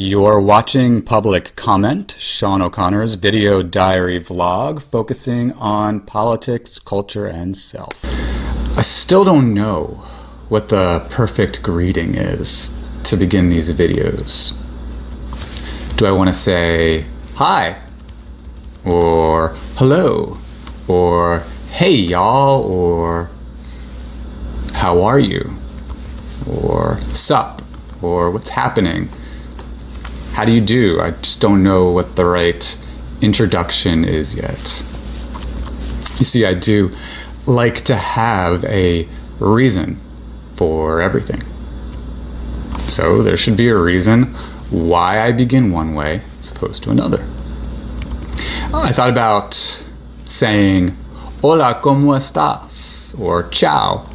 You're watching Public Comment, Sean O'Connor's video diary vlog focusing on politics, culture, and self. I still don't know what the perfect greeting is to begin these videos. Do I want to say hi? Or hello? Or hey y'all? Or how are you? Or sup? Or what's happening? How do you do? I just don't know what the right introduction is yet. You see, I do like to have a reason for everything. So there should be a reason why I begin one way as opposed to another. I thought about saying, hola, ¿cómo estás? Or ciao.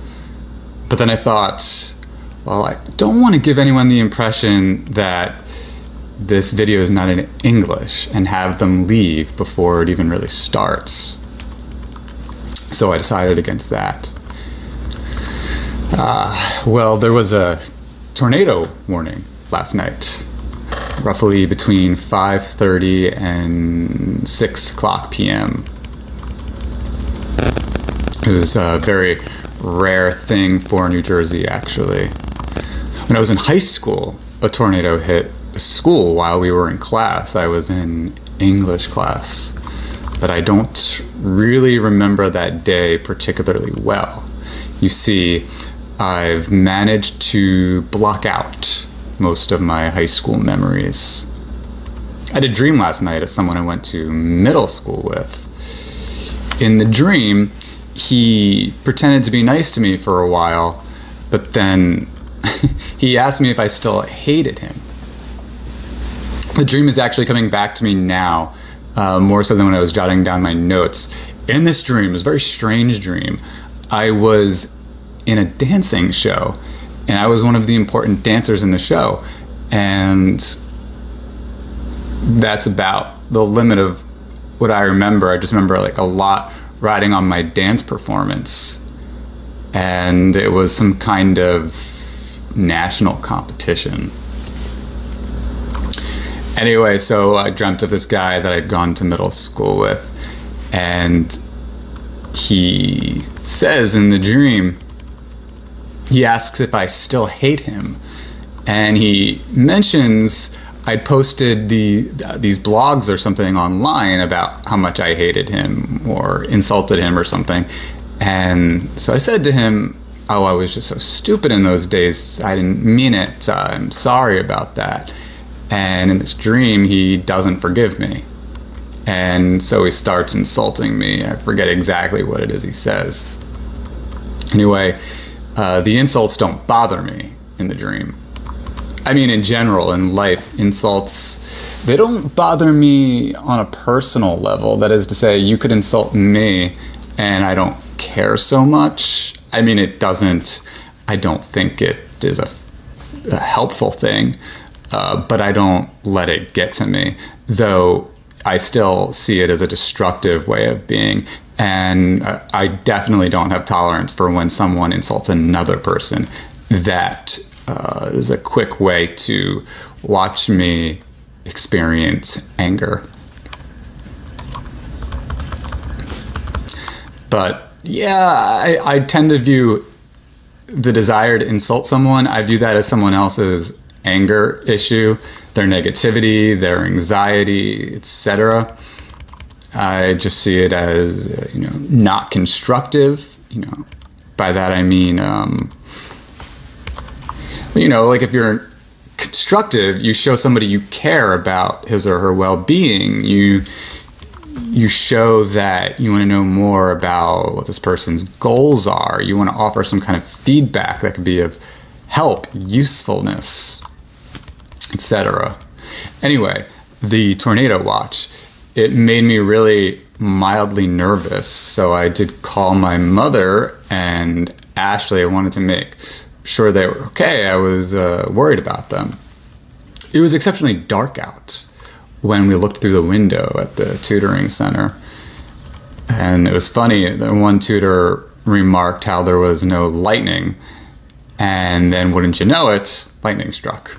But then I thought, well, I don't want to give anyone the impression that this video is not in English and have them leave before it even really starts. So I decided against that. Well, there was a tornado warning last night, roughly between 5:30 and 6 o'clock p.m. It was a very rare thing for New Jersey, actually. When I was in high school, a tornado hit the school while we were in class. I was in English class, but I don't really remember that day particularly well. You see, I've managed to block out most of my high school memories. I had a dream last night of someone I went to middle school with. In the dream, he pretended to be nice to me for a while, but then he asked me if I still hated him. The dream is actually coming back to me now, more so than when I was jotting down my notes. In this dream, it was a very strange dream, I was in a dancing show, and I was one of the important dancers in the show, and that's about the limit of what I remember. I just remember like a lot riding on my dance performance, and it was some kind of national competition. Anyway, so I dreamt of this guy that I'd gone to middle school with, and he says in the dream, he asks if I still hate him, and he mentions I'd posted these blogs or something online about how much I hated him or insulted him or something. And so I said to him, oh, I was just so stupid in those days, I didn't mean it, I'm sorry about that. And in this dream, he doesn't forgive me. And so he starts insulting me. I forget exactly what it is he says. Anyway, the insults don't bother me in the dream. I mean, in general, in life, insults, they don't bother me on a personal level. That is to say, you could insult me and I don't care so much. I mean, it doesn't, I don't think it is a helpful thing. But I don't let it get to me, though I still see it as a destructive way of being. And I definitely don't have tolerance for when someone insults another person. That is a quick way to watch me experience anger. But yeah, I tend to view the desire to insult someone, I view that as someone else's anger issue, their negativity, their anxiety, etc. I just see it as, not constructive. By that I mean, like if you're constructive, you show somebody you care about his or her well-being. You show that you want to know more about what this person's goals are. You want to offer some kind of feedback that could be of help, usefulness, etc. Anyway, the tornado watch, it made me really mildly nervous, so I did call my mother and Ashley. I wanted to make sure they were okay. I was worried about them. It was exceptionally dark out when we looked through the window at the tutoring center, and it was funny that one tutor remarked how there was no lightning, and then wouldn't you know it, lightning struck.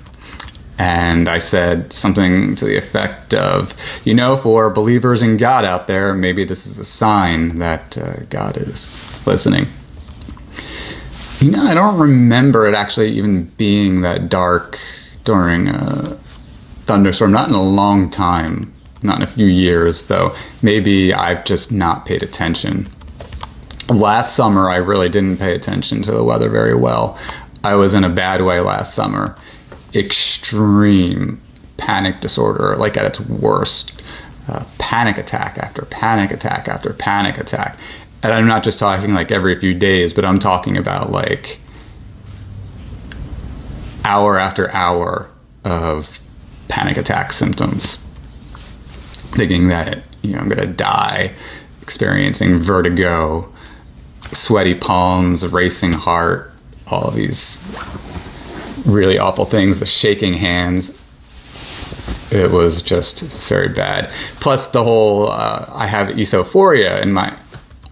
And I said something to the effect of, you know, for believers in God out there, maybe this is a sign that God is listening. You know, I don't remember it actually even being that dark during a thunderstorm. Not in a long time. Not in a few years, though. Maybe I've just not paid attention. Last summer, I really didn't pay attention to the weather very well. I was in a bad way last summer. Extreme panic disorder, like at its worst. Panic attack after panic attack after panic attack. And I'm not just talking like every few days, but I'm talking about like hour after hour of panic attack symptoms. Thinking that, you know, I'm going to die, experiencing vertigo, sweaty palms, racing heart, all of these really awful things, the shaking hands. It was just very bad. Plus the whole, I have esophoria in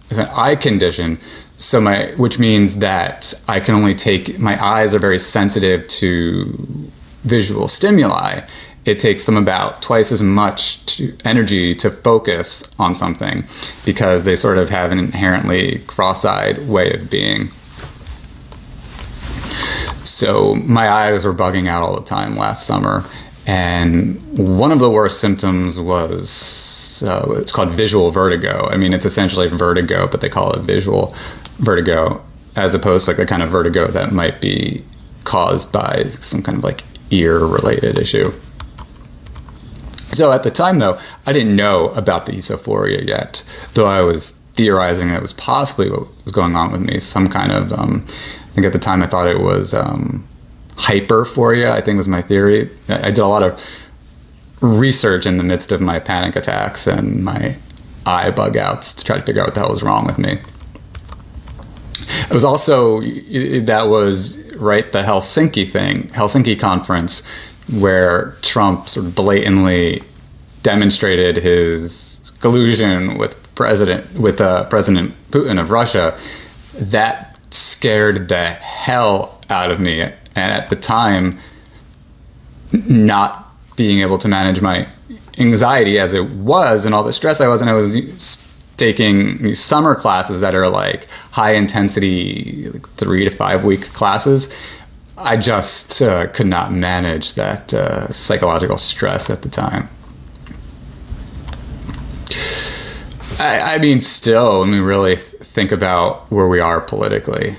it's an eye condition, so which means that I can only my eyes are very sensitive to visual stimuli. It takes them about twice as much energy to focus on something because they sort of have an inherently cross-eyed way of being. So my eyes were bugging out all the time last summer, and one of the worst symptoms was it's called visual vertigo. I mean, it's essentially vertigo, but they call it visual vertigo, as opposed to like the kind of vertigo that might be caused by some kind of like ear-related issue. So at the time, though, I didn't know about the esophoria yet, though I was theorizing that it was possibly what was going on with me, some kind of, I think at the time I thought it was hyperphoria, I think was my theory. I did a lot of research in the midst of my panic attacks and my eye bug outs to try to figure out what the hell was wrong with me. It was also, that was right, the Helsinki conference, where Trump sort of blatantly demonstrated his collusion with President Putin of Russia. That scared the hell out of me. And at the time, not being able to manage my anxiety as it was and all the stress I was taking these summer classes that are like high intensity, like 3 to 5 week classes. I just could not manage that psychological stress at the time. I mean, still, when we really think about where we are politically,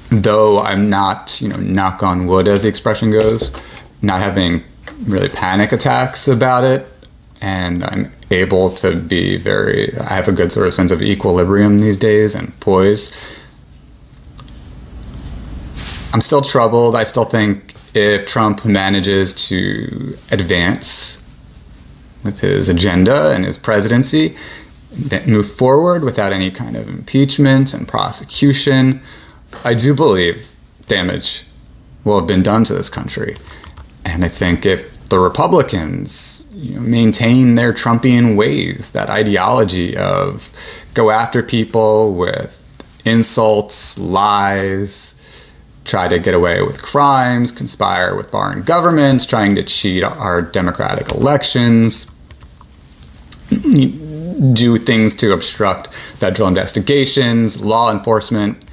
though I'm not, you know, knock on wood as the expression goes, not having really panic attacks about it, and I'm able to I have a good sort of sense of equilibrium these days and poise. I'm still troubled. I still think if Trump manages to advance with his agenda and his presidency, move forward without any kind of impeachment and prosecution, I do believe damage will have been done to this country. And I think if the Republicans, you know, maintain their Trumpian ways, that ideology of go after people with insults, lies, try to get away with crimes, conspire with foreign governments, trying to cheat our democratic elections, do things to obstruct federal investigations, law enforcement,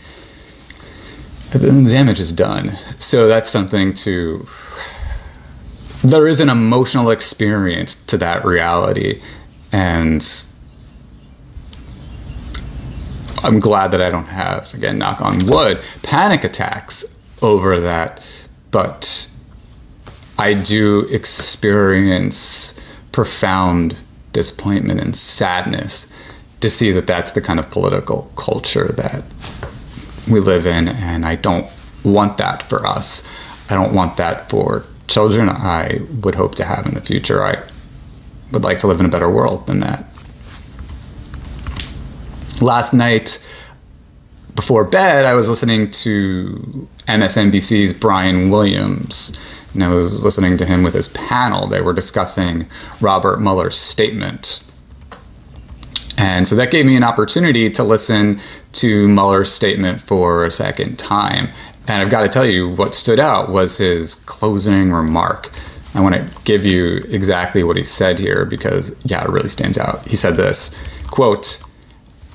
the damage is done. So that's something there is an emotional experience to that reality, and I'm glad that I don't have, again, knock on wood, panic attacks over that, but I do experience profound disappointment and sadness to see that that's the kind of political culture that we live in, and I don't want that for us. I don't want that for children I would hope to have in the future. I would like to live in a better world than that. Last night, before bed, I was listening to MSNBC's Brian Williams, and I was listening to him with his panel. They were discussing Robert Mueller's statement. And so that gave me an opportunity to listen to Mueller's statement for a second time. And I've got to tell you, what stood out was his closing remark. I want to give you exactly what he said here because, yeah, it really stands out. He said this, quote,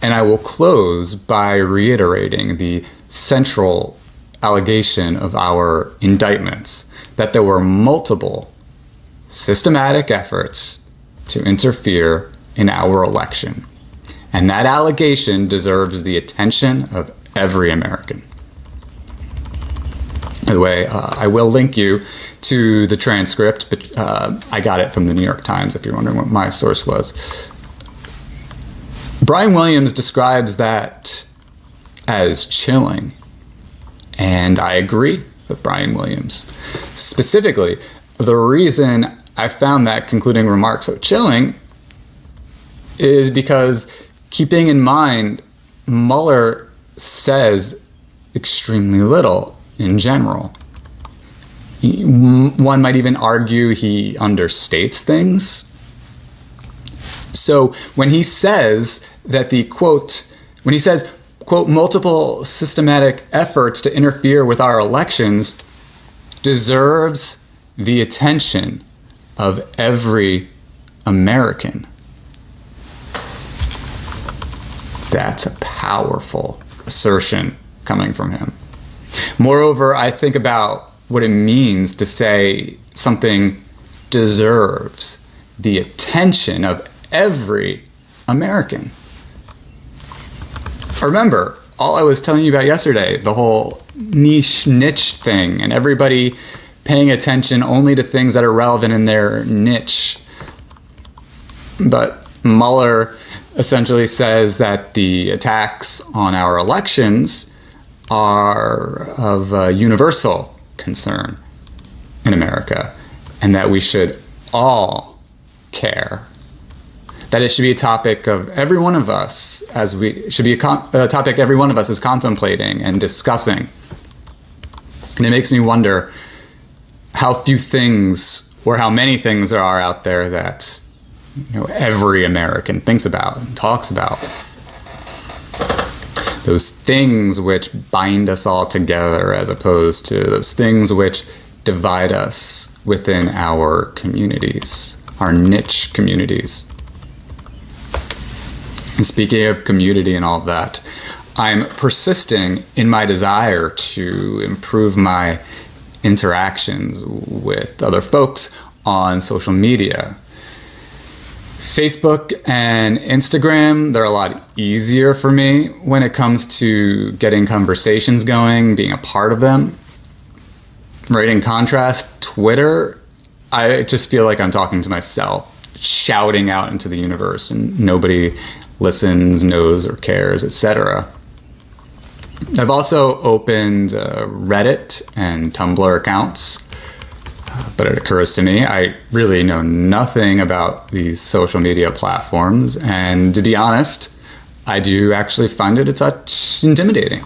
"And I will close by reiterating the central allegation of our indictments, that there were multiple systematic efforts to interfere in our election. And that allegation deserves the attention of every American." By the way, I will link you to the transcript, but I got it from the New York Times if you're wondering what my source was. Brian Williams describes that as chilling, and I agree with Brian Williams. Specifically, the reason I found that concluding remark so chilling is because, keeping in mind, Mueller says extremely little in general. One might even argue he understates things. So when he says that when he says, quote, "multiple systematic efforts to interfere with our elections deserves the attention of every American," that's a powerful assertion coming from him. Moreover, I think about what it means to say something deserves the attention of every American. Remember, all I was telling you about yesterday, the whole niche thing, and everybody paying attention only to things that are relevant in their niche. But Mueller essentially says that the attacks on our elections are of universal concern in America, and that we should all care. That it should be a topic of every one of us, a topic every one of us is contemplating and discussing. And it makes me wonder how few things, or how many things there are out there that every American thinks about and talks about. Those things which bind us all together, as opposed to those things which divide us within our communities, our niche communities. And speaking of community and all of that, I'm persisting in my desire to improve my interactions with other folks on social media. Facebook and Instagram, they're a lot easier for me when it comes to getting conversations going, being a part of them. Right, in contrast, Twitter, I just feel like I'm talking to myself, shouting out into the universe, and nobody listens, knows, or cares, etc. I've also opened Reddit and Tumblr accounts. But it occurs to me, I really know nothing about these social media platforms, and to be honest, I do actually find it a touch intimidating.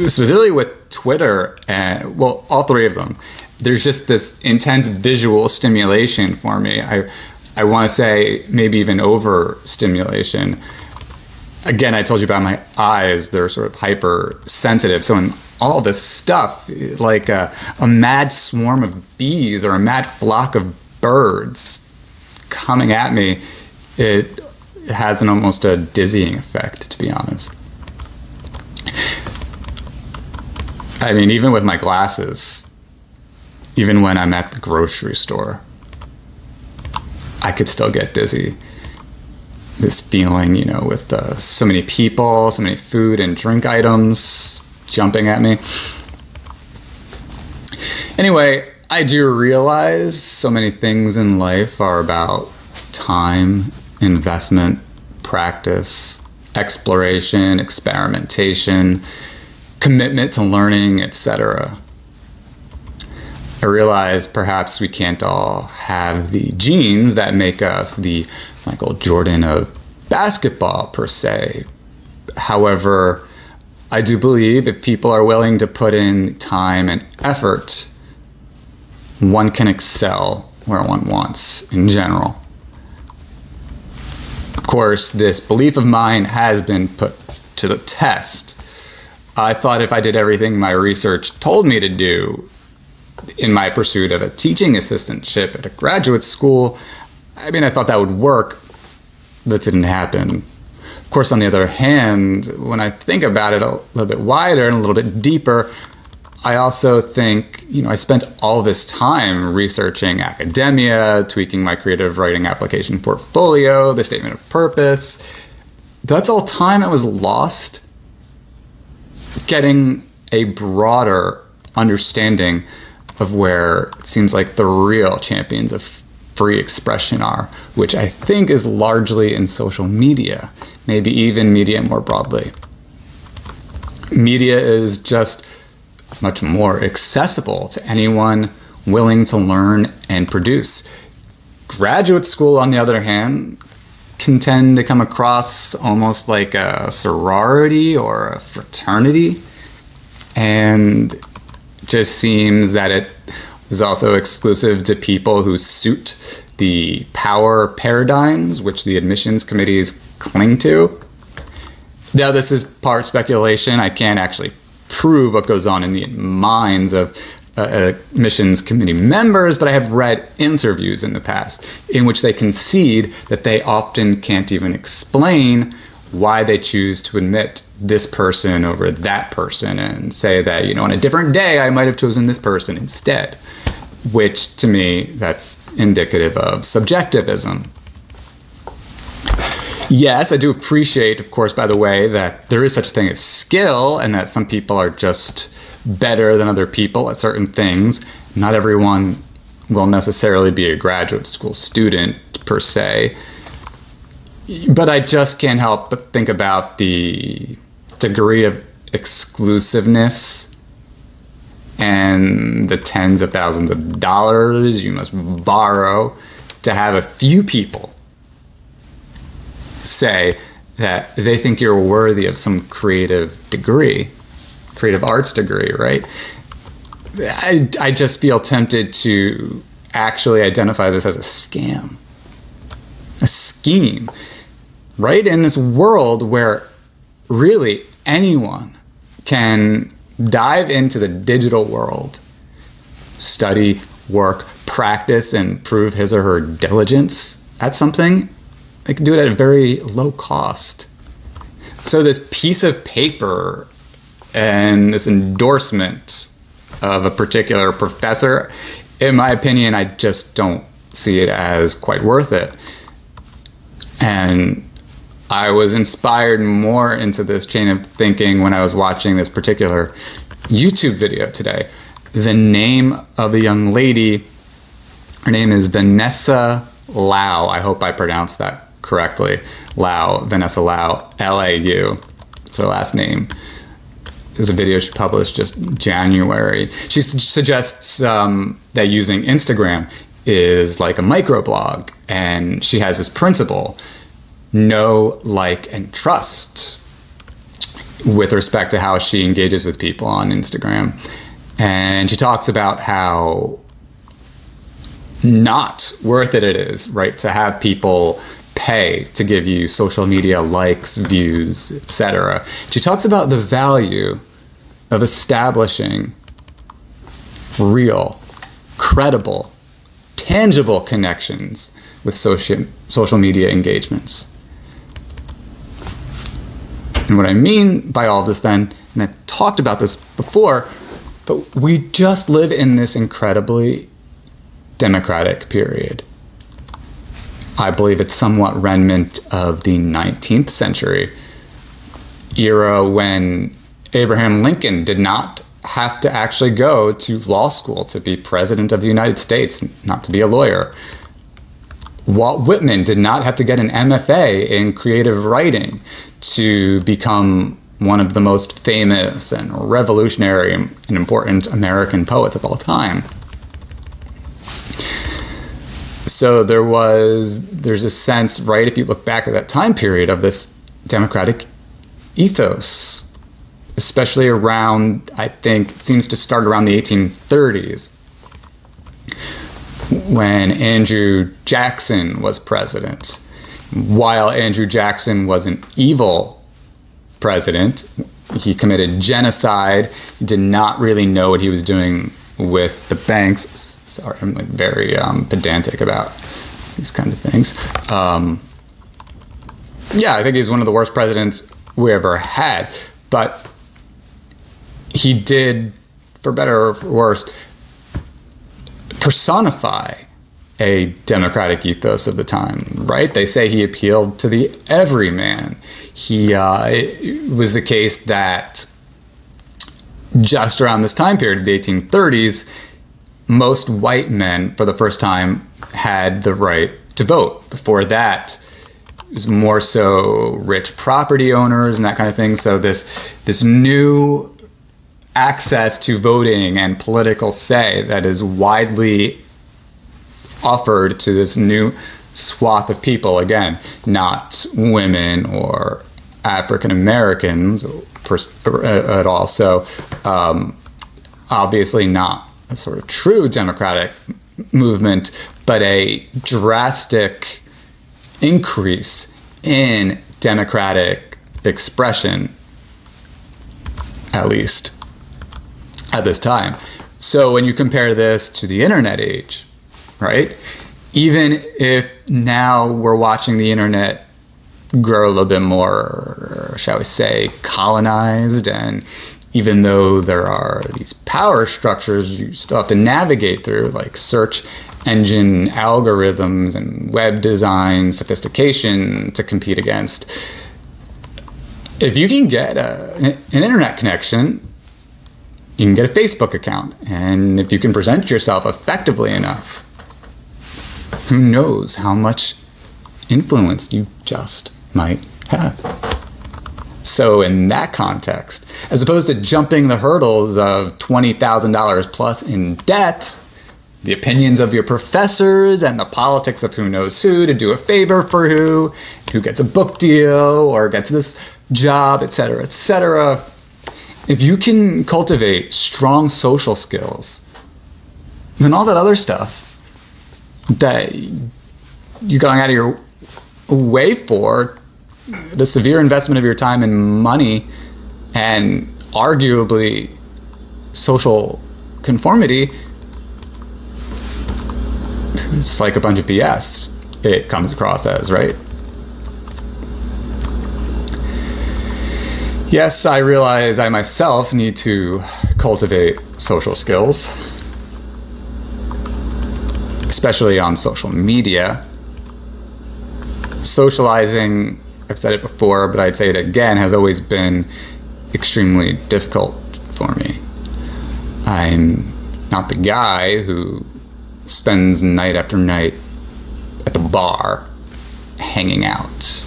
Specifically with Twitter, and well, all three of them, there's just this intense visual stimulation for me. I want to say maybe even overstimulation. Again, I told you about my eyes, they're sort of hypersensitive, so in all this stuff, like a mad swarm of bees or a mad flock of birds coming at me, it has almost a dizzying effect, to be honest. I mean, even with my glasses, even when I'm at the grocery store, I could still get dizzy. This feeling, with so many people, so many food and drink items jumping at me. Anyway, I do realize so many things in life are about time, investment, practice, exploration, experimentation, commitment to learning, etc. I realize perhaps we can't all have the genes that make us the Michael Jordan of basketball, per se. However, I do believe if people are willing to put in time and effort, one can excel where one wants in general. Of course, this belief of mine has been put to the test. I thought if I did everything my research told me to do, in my pursuit of a teaching assistantship at a graduate school. I mean, I thought that would work. That didn't happen. Of course, on the other hand, when I think about it a little bit wider and a little bit deeper, I also think, I spent all this time researching academia, tweaking my creative writing application portfolio, the statement of purpose. That's all time that was lost getting a broader understanding of where it seems like the real champions of free expression are, which I think is largely in social media, maybe even media more broadly. Media is just much more accessible to anyone willing to learn and produce. Graduate school, on the other hand, can tend to come across almost like a sorority or a fraternity, and just seems that it is also exclusive to people who suit the power paradigms which the admissions committees cling to. Now, this is part speculation. I can't actually prove what goes on in the minds of admissions committee members, but I have read interviews in the past in which they concede that they often can't even explain why they choose to admit this person over that person, and say that, on a different day I might have chosen this person instead, which to me, that's indicative of subjectivism. Yes, I do appreciate, of course, by the way, that there is such a thing as skill, and that some people are just better than other people at certain things. Not everyone will necessarily be a graduate school student per se. But I just can't help but think about the degree of exclusiveness and the tens of thousands of dollars you must borrow to have a few people say that they think you're worthy of some creative arts degree, right? I just feel tempted to actually identify this as a scam, a scheme, right? In this world where really anyone can dive into the digital world, study, work, practice, and prove his or her diligence at something. They can do it at a very low cost. So this piece of paper and this endorsement of a particular professor, in my opinion, I just don't see it as quite worth it. And I was inspired more into this chain of thinking when I was watching this particular YouTube video today. The name of the young lady, her name is Vanessa Lau. I hope I pronounced that correctly. Lau, Vanessa Lau, L-A-U. It's her last name. There's a video she published just January. She suggests that using Instagram is like a microblog, and she has this principle: know, like, and trust with respect to how she engages with people on Instagram. And she talks about how not worth it is, right, to have people pay to give you social media likes, views, etc. She talks about the value of establishing real, credible, tangible connections with social media engagements. And what I mean by all of this then, and I've talked about this before, but we just live in this incredibly democratic period. I believe it's somewhat remnant of the 19th century era when Abraham Lincoln did not have to actually go to law school to be president of the United States, not to be a lawyer. Walt Whitman did not have to get an MFA in creative writing to become one of the most famous and revolutionary and important American poets of all time. So there's a sense, right, if you look back at that time period, of this democratic ethos, especially around, I think, it seems to start around the 1830s, when Andrew Jackson was president. While Andrew Jackson was an evil president, he committed genocide, did not really know what he was doing with the banks. Sorry, I'm like very pedantic about these kinds of things. Yeah, I think he's one of the worst presidents we ever had. But he did, for better or for worse, personify a democratic ethos of the time, right? They say he appealed to the everyman. It was the case that just around this time period, the 1830s, most white men, for the first time, had the right to vote. Before that, it was more so rich property owners and that kind of thing. So this new access to voting and political say that is widely offered to this new swath of people, again, not women or African Americans at all. So obviously not a sort of true democratic movement, but a drastic increase in democratic expression, at least at this time. So when you compare this to the internet age, right? Even if now we're watching the internet grow a little bit more, shall we say, colonized, and even though there are these power structures you still have to navigate through, like search engine algorithms and web design sophistication to compete against, if you can get an internet connection, you can get a Facebook account. And if you can present yourself effectively enough, who knows how much influence you just might have. So in that context, as opposed to jumping the hurdles of $20,000 plus in debt, the opinions of your professors and the politics of who knows who to do a favor for who gets a book deal or gets this job, etc., etc., if you can cultivate strong social skills, then all that other stuff that you're going out of your way for, the severe investment of your time and money and arguably social conformity, it's like a bunch of BS it comes across as, right? Yes, I realize I myself need to cultivate social skills, especially on social media. Socializing, I've said it before, but I'd say it again, has always been extremely difficult for me. I'm not the guy who spends night after night at the bar hanging out.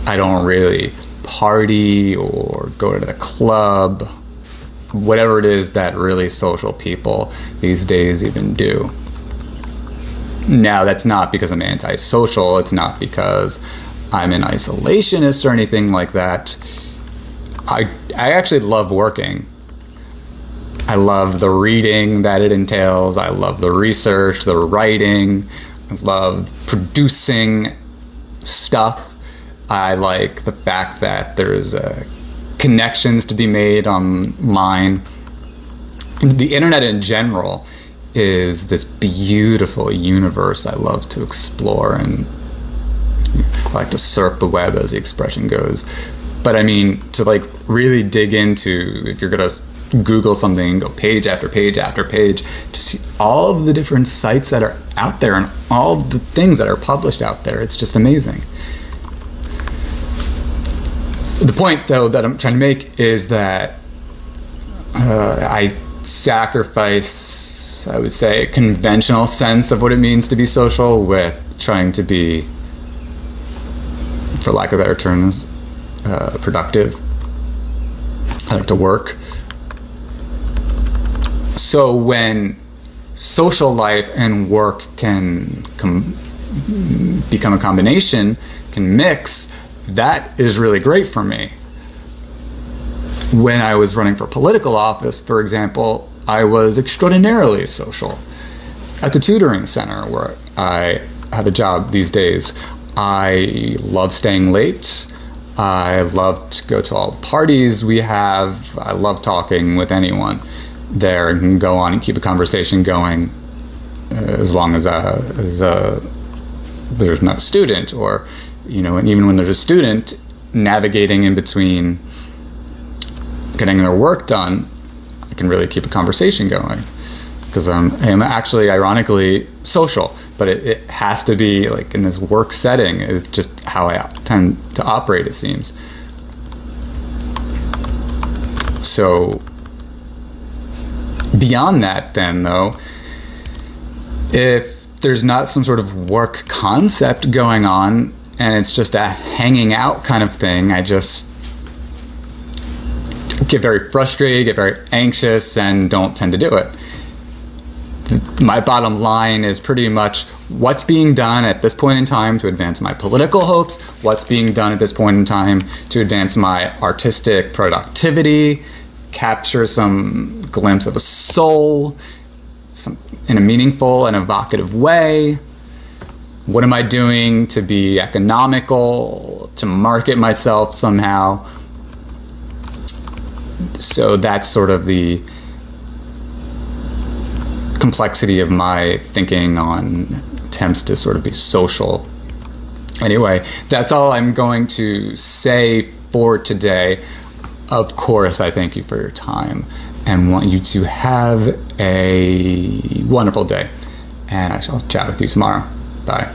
I don't really party or go to the club, whatever it is that really social people these days even do. Now, that's not because I'm antisocial. It's not because I'm an isolationist or anything like that. I actually love working. I love the reading that it entails. I love the research, the writing. I love producing stuff. I like the fact that there's connections to be made online. The internet in general is this beautiful universe I love to explore, and I like to surf the web, as the expression goes. But I mean, to like really dig into, if you're gonna Google something, go page after page after page, to see all of the different sites that are out there and all of the things that are published out there, it's just amazing. The point, though, that I'm trying to make is that I sacrifice, I would say, a conventional sense of what it means to be social with trying to be, for lack of better terms, productive. I like to work. So when social life and work can become a combination, can mix, that is really great for me. When I was running for political office, for example, I was extraordinarily social. At the tutoring center where I have a job these days, I love staying late. I love to go to all the parties we have. I love talking with anyone. there and can go on and keep a conversation going as long as there's not a student, or and even when there's a student, navigating in between getting their work done, I can really keep a conversation going, because I'm actually ironically social, but it has to be like in this work setting is just how I tend to operate, it seems. So beyond that then, though, if there's not some sort of work concept going on and it's just a hanging out kind of thing, I just get very frustrated, get very anxious, and don't tend to do it. My bottom line is pretty much what's being done at this point in time to advance my political hopes, what's being done at this point in time to advance my artistic productivity, capture some glimpse of a soul in a meaningful and evocative way. What am I doing to be economical, to market myself somehow? So that's sort of the complexity of my thinking on attempts to sort of be social. Anyway, that's all I'm going to say for today. Of course, I thank you for your time and want you to have a wonderful day. And I shall chat with you tomorrow. Bye.